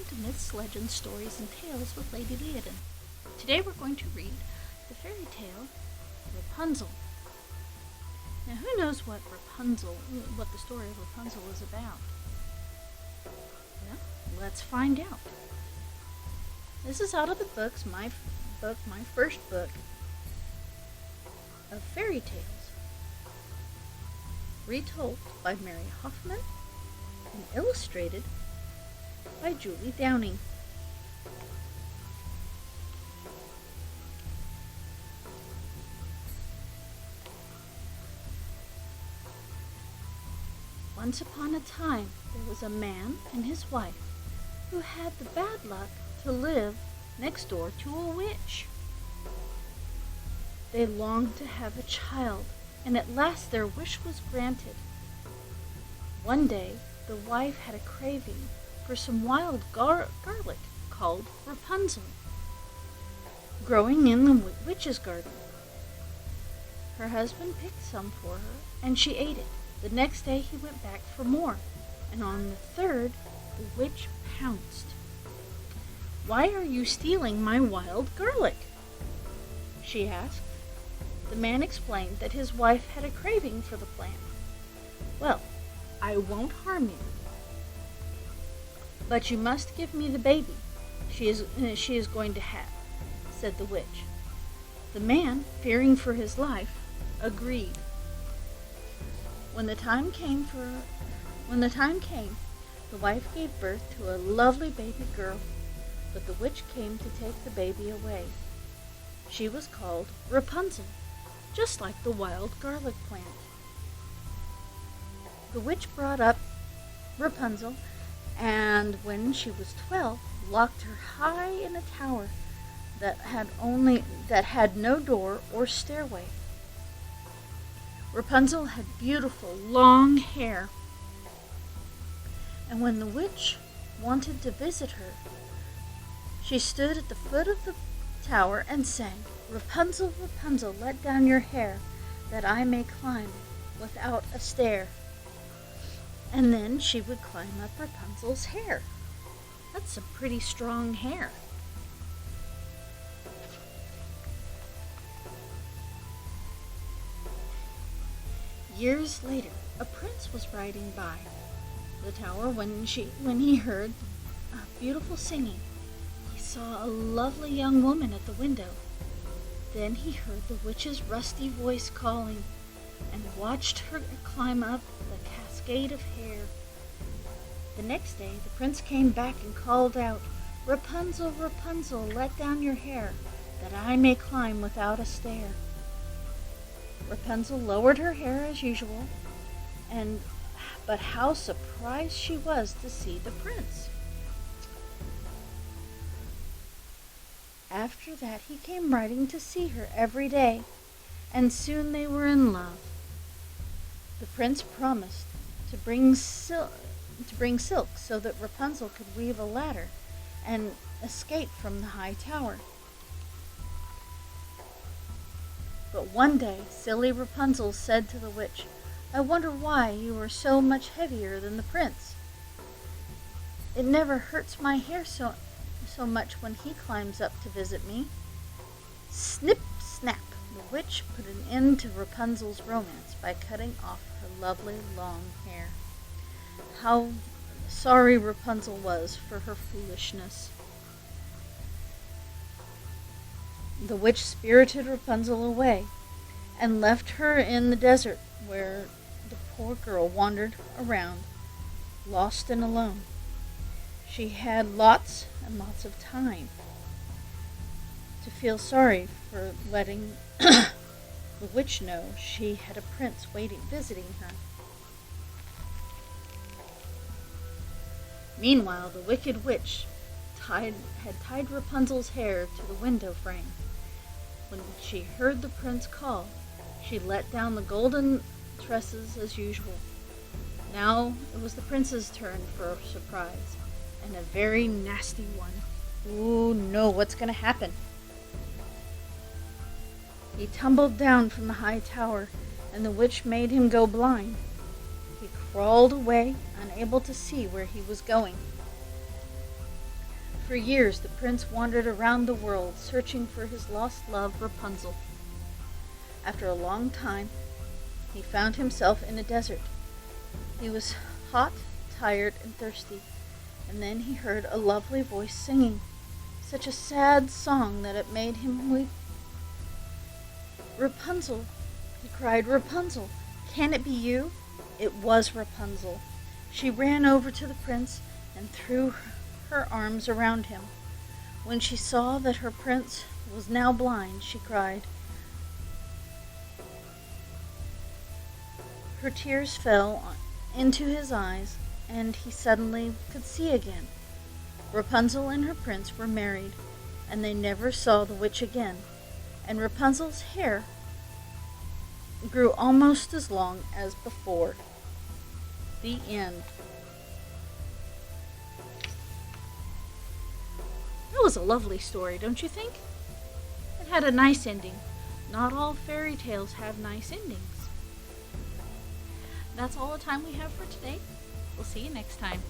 welcome to Myths, Legends, Stories, and Tales with Lady Liadan. Today we're going to read the fairy tale Rapunzel. Now, who knows what the story of Rapunzel is about? Well, let's find out. This is out of the books, my first book of fairy tales, retold by Mary Hoffman and illustrated by Julie Downing. Once upon a time, there was a man and his wife who had the bad luck to live next door to a witch. They longed to have a child, and at last their wish was granted. One day, the wife had a craving for some wild garlic called Rapunzel, growing in the witch's garden. Her husband picked some for her, and she ate it. The next day he went back for more, and on the third, the witch pounced. "Why are you stealing my wild garlic?" she asked. The man explained that his wife had a craving for the plant. "Well, I won't harm you, but you must give me the baby she is going to have," said the witch. The man, fearing for his life, agreed. When the time came, the wife gave birth to a lovely baby girl, but the witch came to take the baby away. She was called Rapunzel, just like the wild garlic plant. The witch brought up Rapunzel, and when she was 12, locked her high in a tower that had no door or stairway. Rapunzel had beautiful long hair, and when the witch wanted to visit her, she stood at the foot of the tower and sang, "Rapunzel, Rapunzel, let down your hair, that I may climb without a stair." And then she would climb up Rapunzel's hair. That's some pretty strong hair. Years later, a prince was riding by the tower when he heard beautiful singing. He saw a lovely young woman at the window. Then he heard the witch's rusty voice calling, and watched her climb up the cascade of hair. The next day, the prince came back and called out, "Rapunzel, Rapunzel, let down your hair, that I may climb without a stair." Rapunzel lowered her hair as usual, but how surprised she was to see the prince. After that, he came riding to see her every day, and soon they were in love. The prince promised to bring silk so that Rapunzel could weave a ladder and escape from the high tower. But one day, silly Rapunzel said to the witch, "I wonder why you are so much heavier than the prince. It never hurts my hair so much when he climbs up to visit me." Snip, snap, the witch put an end to Rapunzel's romance by cutting off her lovely long hair. How sorry Rapunzel was for her foolishness. The witch spirited Rapunzel away and left her in the desert, where the poor girl wandered around, lost and alone. She had lots and lots of time to feel sorry for letting the witch know she had a prince visiting her. Meanwhile, the wicked witch had tied Rapunzel's hair to the window frame. When she heard the prince call, she let down the golden tresses as usual. Now it was the prince's turn for a surprise, and a very nasty one. Ooh, no, what's going to happen? He tumbled down from the high tower, and the witch made him go blind. He crawled away, unable to see where he was going. For years the prince wandered around the world searching for his lost love, Rapunzel. After a long time, he found himself in a desert. He was hot, tired, and thirsty, and then he heard a lovely voice singing, such a sad song that it made him weep. "Rapunzel," he cried, "Rapunzel, can it be you?" It was Rapunzel. She ran over to the prince and threw her arms around him. When she saw that her prince was now blind, she cried. Her tears fell into his eyes, and he suddenly could see again. Rapunzel and her prince were married, and they never saw the witch again, and Rapunzel's hair grew almost as long as before. The end. That was a lovely story, don't you think? It had a nice ending. Not all fairy tales have nice endings. That's all the time we have for today. We'll see you next time.